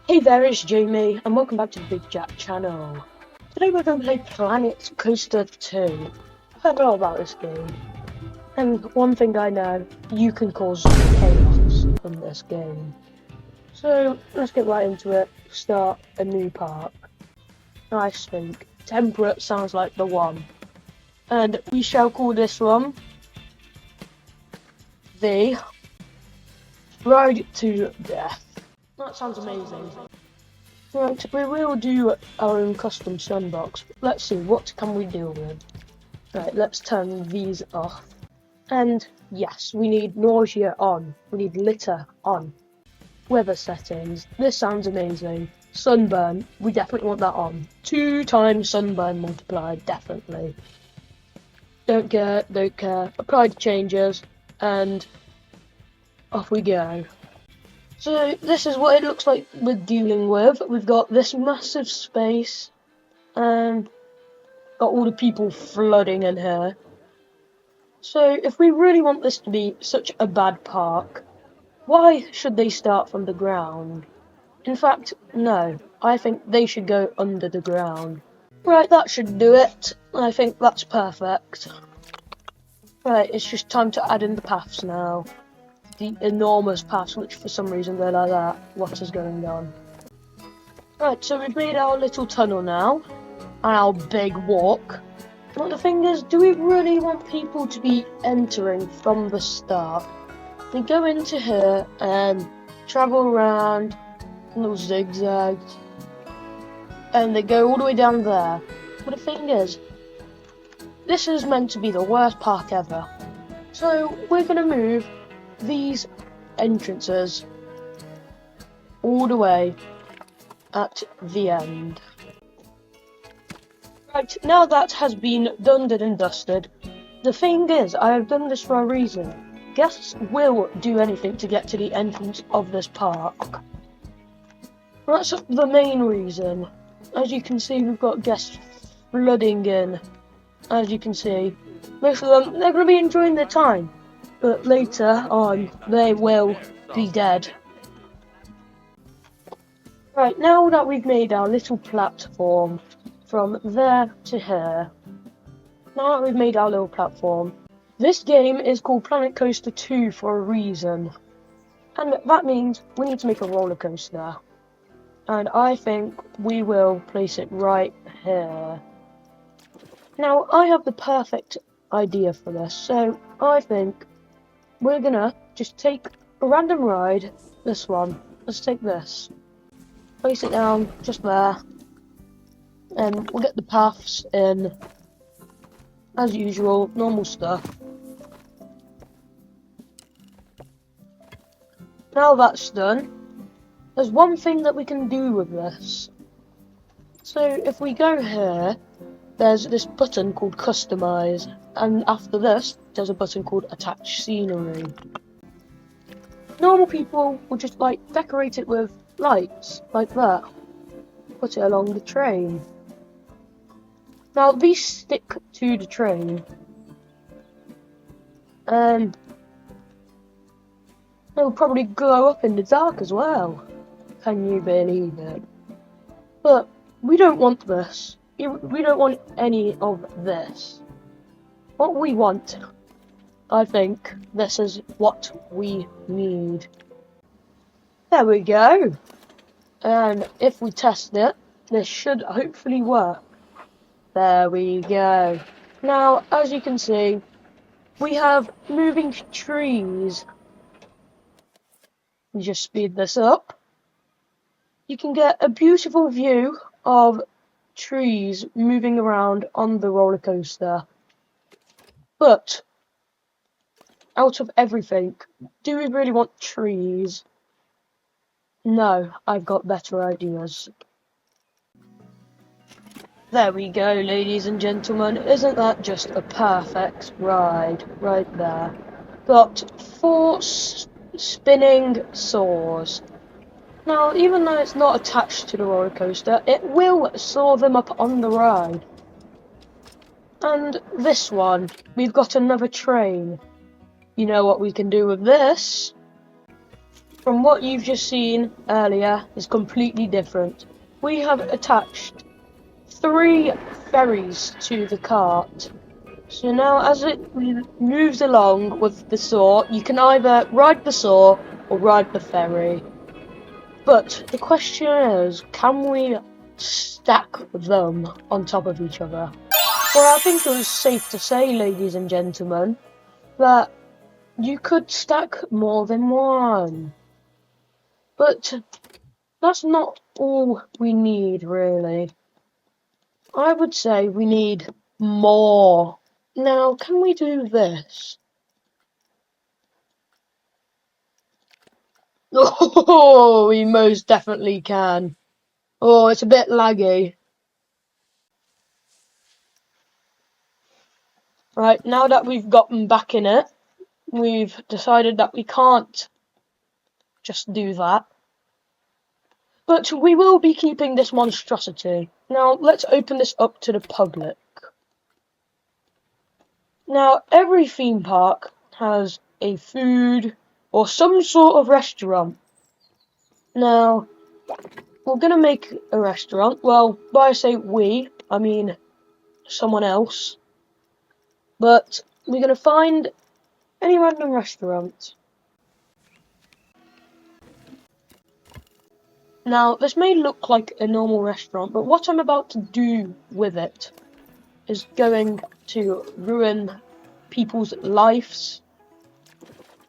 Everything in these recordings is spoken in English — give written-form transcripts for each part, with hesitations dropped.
Hey there, it's Jamie, and welcome back to the Big Jack channel. Today we're going to play Planet Coaster 2. I've heard a lot about this game, and one thing I know, you can cause chaos in this game. So, let's get right into it, start a new park. Nice think, temperate sounds like the one. And we shall call this one the Ride to Death. That sounds amazing. Right, we will do our own custom sandbox. Let's see, what can we deal with? Right, let's turn these off. And yes, we need nausea on. We need litter on. Weather settings. This sounds amazing. Sunburn. We definitely want that on. 2 times sunburn multiplied, definitely. Don't care, don't care. Apply the changes, and off we go. So this is what it looks like we're dealing with. We've got this massive space and got all the people flooding in here. So if we really want this to be such a bad park, why should they start from the ground? In fact, no. I think they should go under the ground. Right, that should do it. I think that's perfect. Right, it's just time to add in the paths now. The enormous paths, which for some reason they're like that. What is going on? Right, so we've made our little tunnel now, and our big walk. But the thing is, do we really want people to be entering from the start? They go into here and travel around little zigzags, and they go all the way down there. But the thing is, this is meant to be the worst park ever. So we're going to move these entrances all the way at the end. Right, now that has been done and dusted, the thing is, I have done this for a reason. Guests will do anything to get to the entrance of this park. That's the main reason. As you can see, we've got guests flooding in. As you can see, most of them, they're going to be enjoying their time. But later on, they will be dead. Right, now that we've made our little platform from there to here, now that we've made our little platform, this game is called Planet Coaster 2 for a reason. And that means we need to make a roller coaster. And I think we will place it right here. Now, I have the perfect idea for this, so I think we're gonna just take a random ride, this one. Let's take this. Place it down just there. And we'll get the paths in. As usual, normal stuff. Now that's done, there's one thing that we can do with this. So if we go here, there's this button called Customize, and after this, there's a button called Attach Scenery. Normal people will just decorate it with lights, like that. Put it along the train. Now these stick to the train. They'll probably glow up in the dark as well. Can you believe it? But we don't want this. We don't want any of this. What we want, I think, this is what we need. There we go. And if we test it, this should hopefully work. There we go. Now, as you can see, we have moving trees. You just speed this up. You can get a beautiful view of trees moving around on the roller coaster. But out of everything, do we really want trees? No, I've got better ideas. There we go, ladies and gentlemen. Isn't that just a perfect ride right there? Got 4 spinning saws. Now, even though it's not attached to the roller coaster, it will soar them up on the ride. And this one, we've got another train. You know what we can do with this? from what you've just seen earlier is completely different. We have attached 3 ferries to the cart. So now as it moves along with the saw, you can either ride the saw or ride the ferry. But the question is, can we stack them on top of each other? Well, I think it was safe to say, ladies and gentlemen, that you could stack more than one. But that's not all we need, really. I would say we need more. Now, can we do this? Oh, we most definitely can. Oh, it's a bit laggy. Right, now that we've gotten back in it, we've decided that we can't just do that. But we will be keeping this monstrosity. Now, let's open this up to the public. Now, every theme park has a food or some sort of restaurant. Now, we're going to make a restaurant. Well, by I say we, I mean someone else. But we're going to find any random restaurant. Now, this may look like a normal restaurant, but what I'm about to do with it is going to ruin people's lives,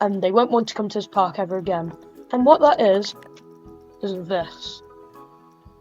and they won't want to come to this park ever again. And what that is this.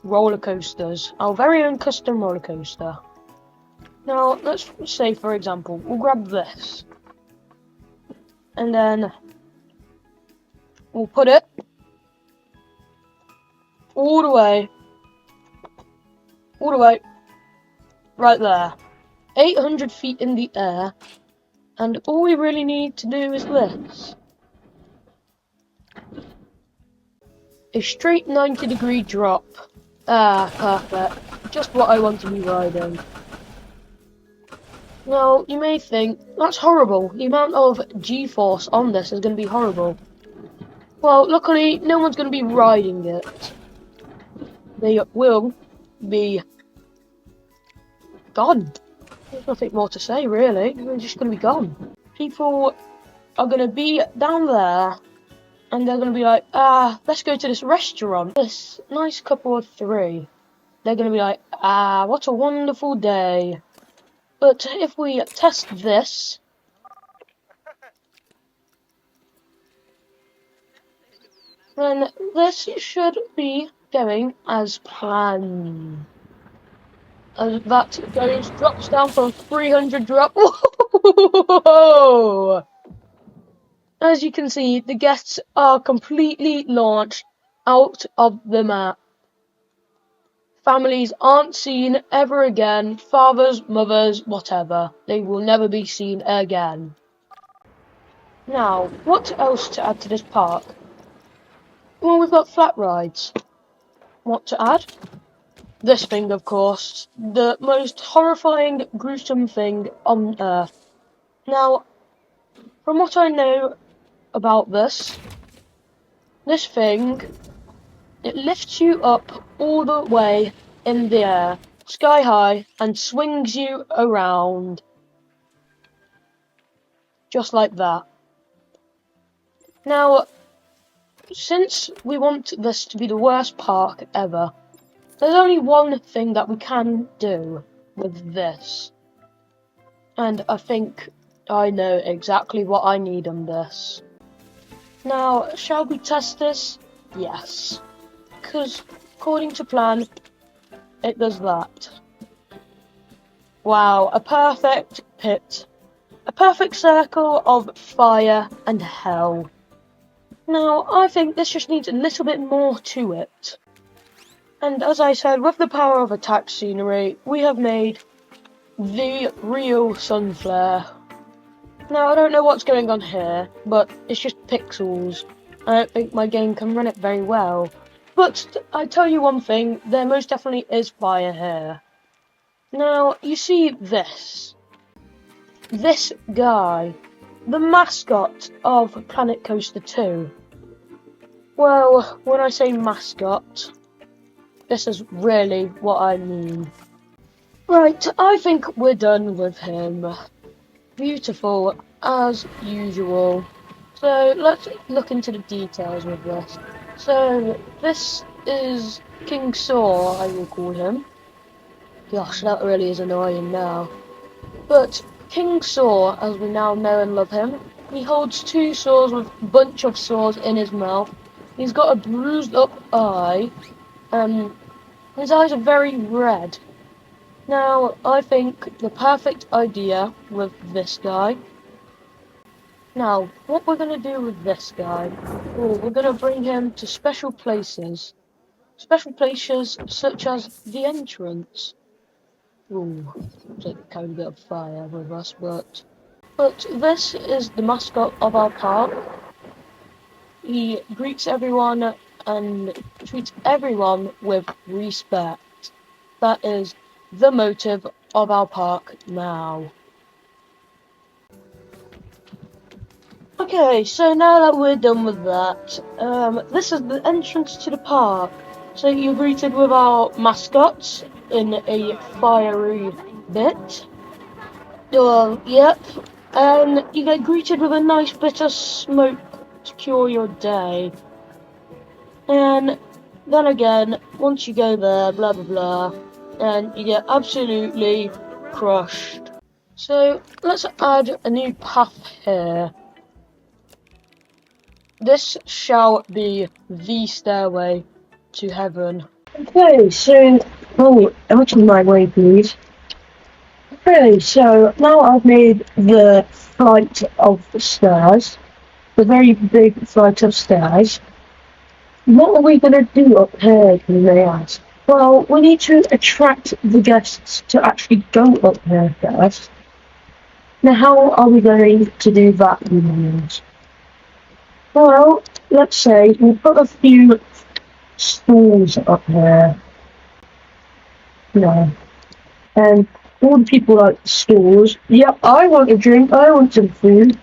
Roller coasters. Our very own custom roller coaster. Now, let's say, for example, we'll grab this. And then we'll put it all the way, right there. 800 feet in the air. And all we really need to do is this. A straight 90-degree drop. Ah, perfect. Just what I want to be riding. Now, you may think, that's horrible. The amount of G-force on this is going to be horrible. Well, luckily, no one's going to be riding it. They will be gone. There's nothing more to say, really. They're just going to be gone. People are going to be down there, and they're going to be like, let's go to this restaurant. This nice couple of 3. They're going to be like, what a wonderful day. But if we test this, then this should be going as planned. As that drops down from 300 drop. Whoa! As you can see, the guests are completely launched out of the map. Families aren't seen ever again. Fathers, mothers, whatever. They will never be seen again. Now, what else to add to this park? Well, we've got flat rides. What to add? This thing, of course. The most horrifying, gruesome thing on Earth. Now, from what I know about this thing, it lifts you up all the way in the air, sky high, and swings you around. Just like that. Now, since we want this to be the worst park ever, there's only one thing that we can do with this. And I think I know exactly what I need on this. Now, shall we test this? Yes. Because, according to plan, it does that. Wow, a perfect pit. A perfect circle of fire and hell. Now, I think this just needs a little bit more to it. And as I said, with the power of attack scenery, we have made the real sun flare. Now, I don't know what's going on here, but it's just pixels. I don't think my game can run it very well. But I tell you one thing, there most definitely is fire here. Now, you see this. This guy. The mascot of Planet Coaster 2. Well, when I say mascot, this is really what I mean. Right, I think we're done with him. Beautiful, as usual. So let's look into the details of this. So this is King Saw, I will call him. Gosh, that really is annoying now. But King Saw, as we now know and love him, he holds 2 swords with a bunch of swords in his mouth. He's got a bruised up eye, and his eyes are very red. Now, I think the perfect idea with this guy. Now, what we're going to do with this guy, we're going to bring him to special places. Special places such as the entrance. Ooh, it's kind of a bit of fire with us, but this is the mascot of our park. He greets everyone and treats everyone with respect. That is the motive of our park now. Okay, so now that we're done with that, this is the entrance to the park. So you're greeted with our mascots in a fiery bit. Yep. And you get greeted with a nice bit of smoke to cure your day. And then again, once you go there, blah blah blah, and you get absolutely crushed. So let's add a new path here. This shall be the stairway to heaven. Okay, so out of my way, please. Okay, so now I've made the flight of stairs, the very big flight of stairs. What are we going to do up here, you may ask? Well, we need to attract the guests to actually go up here first. Now, how are we going to do that, you may ask? Well, let's say we put a few stalls up here. No. And all the people like the stalls. Yep, I want a drink, I want some food.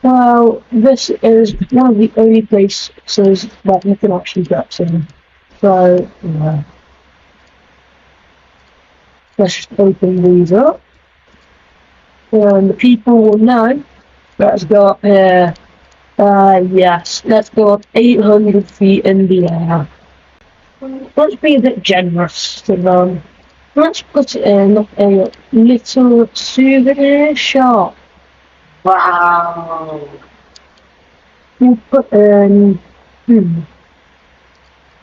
Well, this is one of the only places that you can actually get some. So, yeah. Let's just open these up. And the people will know. Let's go up here. Yes, let's go up 800 feet in the air. Let's be a bit generous to them. Let's put it in a little souvenir shop. Wow. You put in...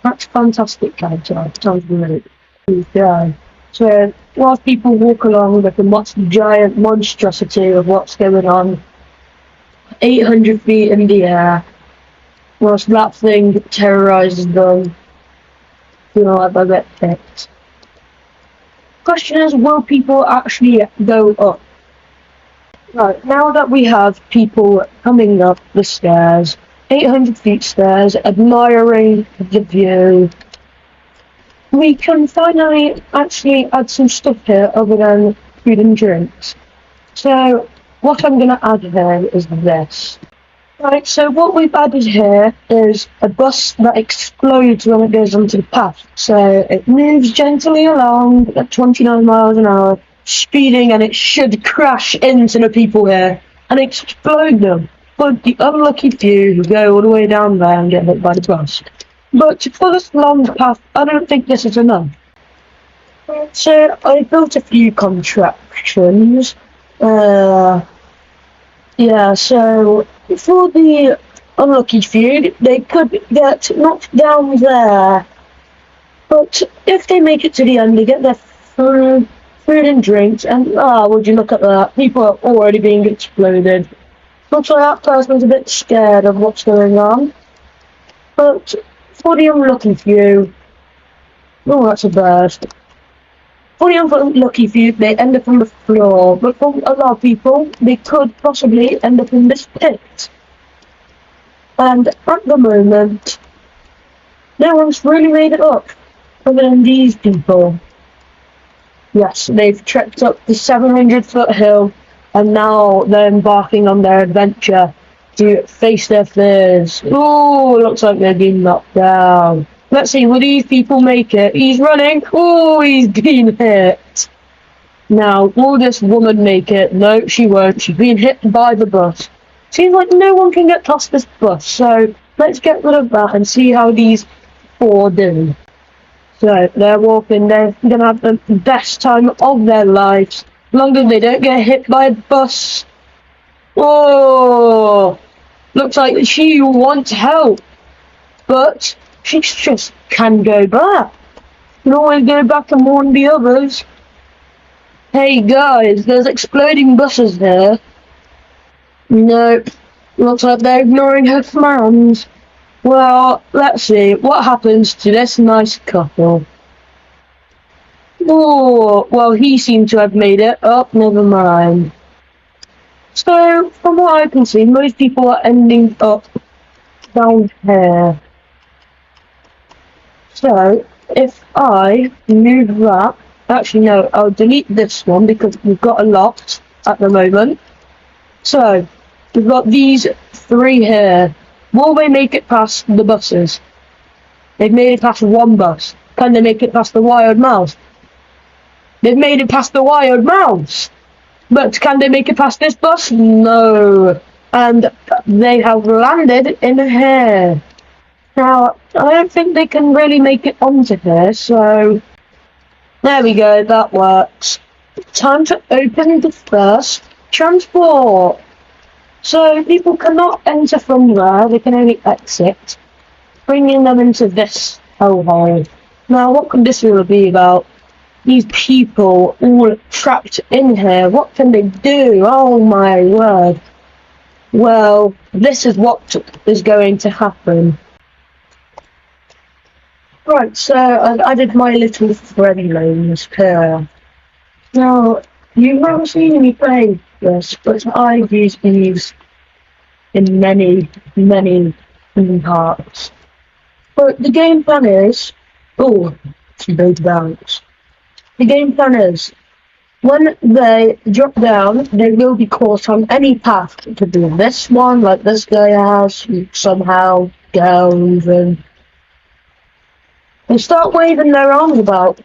That's fantastic, guys. Sounds great. Yeah. So, whilst people walk along, they can watch the giant monstrosity of what's going on 800 feet in the air, whilst that thing terrorizes them, you know, like they get picked. Question is, will people actually go up? Right, now that we have people coming up the stairs, 800 feet stairs, admiring the view, we can finally actually add some stuff here other than food and drinks. So, what I'm going to add here is this. Right, so what we've added here is a bus that explodes when it goes onto the path. So it moves gently along at 29 miles an hour, speeding, and it should crash into the people here and explode them. But the unlucky few who go all the way down there and get hit by the bus. But for this long path, I don't think this is enough. So I built a few contraptions. Yeah, so for the unlucky few, they could get knocked down there. But if they make it to the end, they get their food and drinks, and would you look at that? People are already being exploded. Looks like that person's a bit scared of what's going on. But for the unlucky few, oh, that's a bird. For the unlucky few, they end up on the floor, but for a lot of people, they could possibly end up in this pit. And at the moment, no one's really made it up, other than these people. Yes, they've trekked up the 700-foot hill, and now they're embarking on their adventure to face their fears. Oh, looks like they're being knocked down. Let's see, will these people make it? He's running. Oh, he's been hit. Now, will this woman make it? No, she won't. She's been hit by the bus. Seems like no one can get past this bus, so let's get rid of that and see how these four do. So, they're walking, they're gonna have the best time of their lives, as long as they don't get hit by a bus. Oh, looks like she wants help, but she just can go back. You can always go back and warn the others. Hey guys, there's exploding buses here. Nope, looks like they're ignoring her commands. Well, let's see what happens to this nice couple. Oh, well, he seemed to have made it. Oh, never mind. So, from what I can see, most people are ending up down here. So, if I move that, actually no, I'll delete this one because we've got a lot at the moment. So, we've got these three here. Will they make it past the buses? They've made it past one bus. Can they make it past the wired mouse? They've made it past the wired mouse. But can they make it past this bus? No. And they have landed in here. Now, I don't think they can really make it onto here, so there we go, that works. Time to open the first transport. So people cannot enter from there, they can only exit, bringing them into this hellhole. Now, what could this really be about? These people all trapped in here, what can they do? Oh my word. Well, this is what is going to happen. Right, so I've added my little friend names here. Now, you haven't seen me play this, but I've used these in many parts. But the game plan is... Oh, some big bounce. The game plan is, when they drop down, they will be caught on any path. It could be this one, like this guy has, somehow goes and... They start waving their arms about,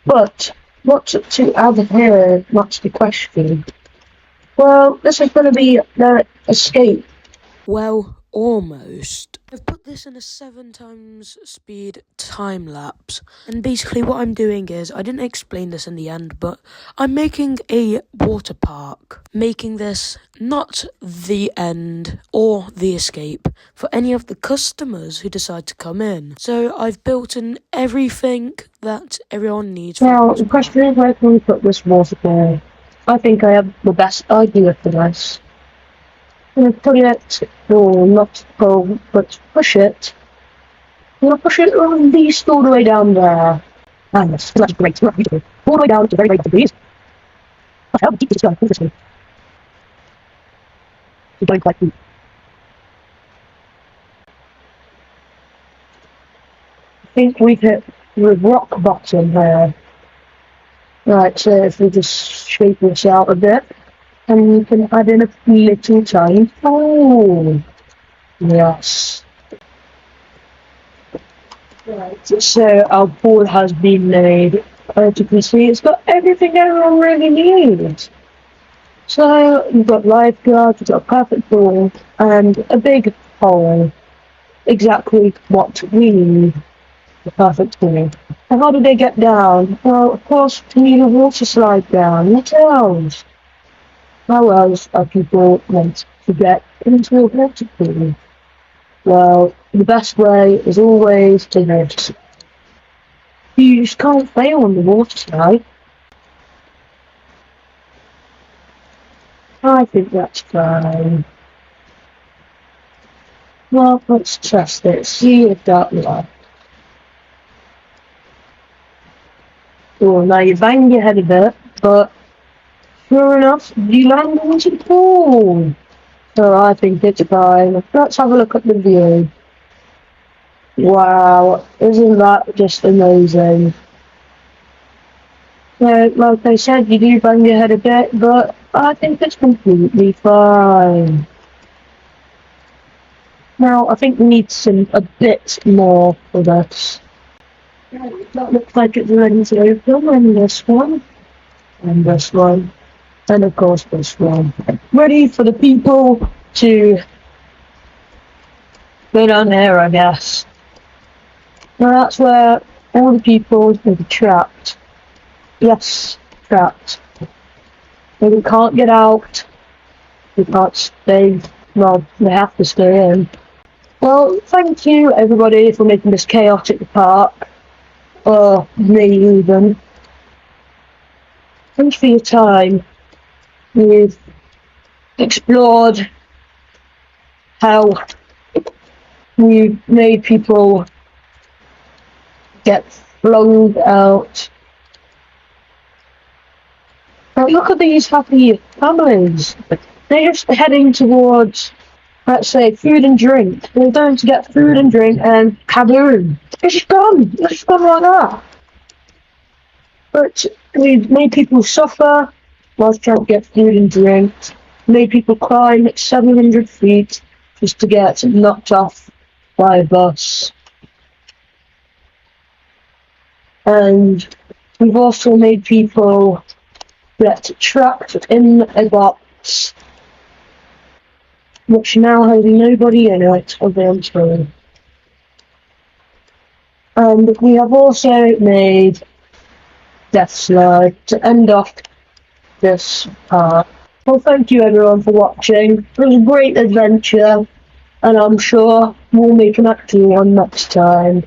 but what's to add here? That's the question. Well, this is going to be their escape. Well, almost. I've put this in a 7 times speed time lapse, and basically what I'm doing is, I didn't explain this in the end, but I'm making a water park, making this not the end or the escape for any of the customers who decide to come in. So I've built in everything that everyone needs. Now, the question is, where can we put this water park? I think I have the best idea for this. I'm going to put it, or not pull, but push it. I'm going to push it at least all the way down there. And that's great. All the way down to very degrees. How deep is it going? Interesting. It's going quite deep. I think we've hit the rock bottom here. Right, so if we just shape this out a bit. And we can add in a little tiny pool. Yes. Right, so our pool has been made. As you can see, it's got everything everyone really needs. So you've got lifeguards, you've got a perfect pool, and a big hole. Exactly what we need. The perfect pool. And how do they get down? Well, of course, we need a water slide down. What else? How else are people meant to get into a water pool? Well, the best way is always to this. You just can't fail on the water slide. I think that's fine. Well, let's test it, see if that works. Oh, now you bang your head a bit, but sure enough, you land into the pool. So I think it's fine. Let's have a look at the view. Wow, isn't that just amazing? So, like I said, you do bang your head a bit, but I think it's completely fine. Now, I think we need a bit more for this. That looks like it's ready to open, and this one, and this one, and of course this one. Ready for the people to go down there, I guess. Now that's where all the people will be trapped. Yes, trapped. They can't get out. They can't stay. Well, they have to stay in. Well, thank you everybody for making this chaotic park. Or me even. Thanks for your time. We've explored how we made people get flung out. But look at these happy families. They're just heading towards, let's say, food and drink. They're going to get food and drink and kaboom. It's just gone. It's just gone like that. But we've made people suffer whilst trying to get food and drink. Made people climb 700 feet just to get knocked off by a bus. And we've also made people get trapped in a box, which now has nobody in it eventually. And we have also made death slide to end off this part. Well, thank you everyone for watching. It was a great adventure, and I'm sure we'll make an actual one next time.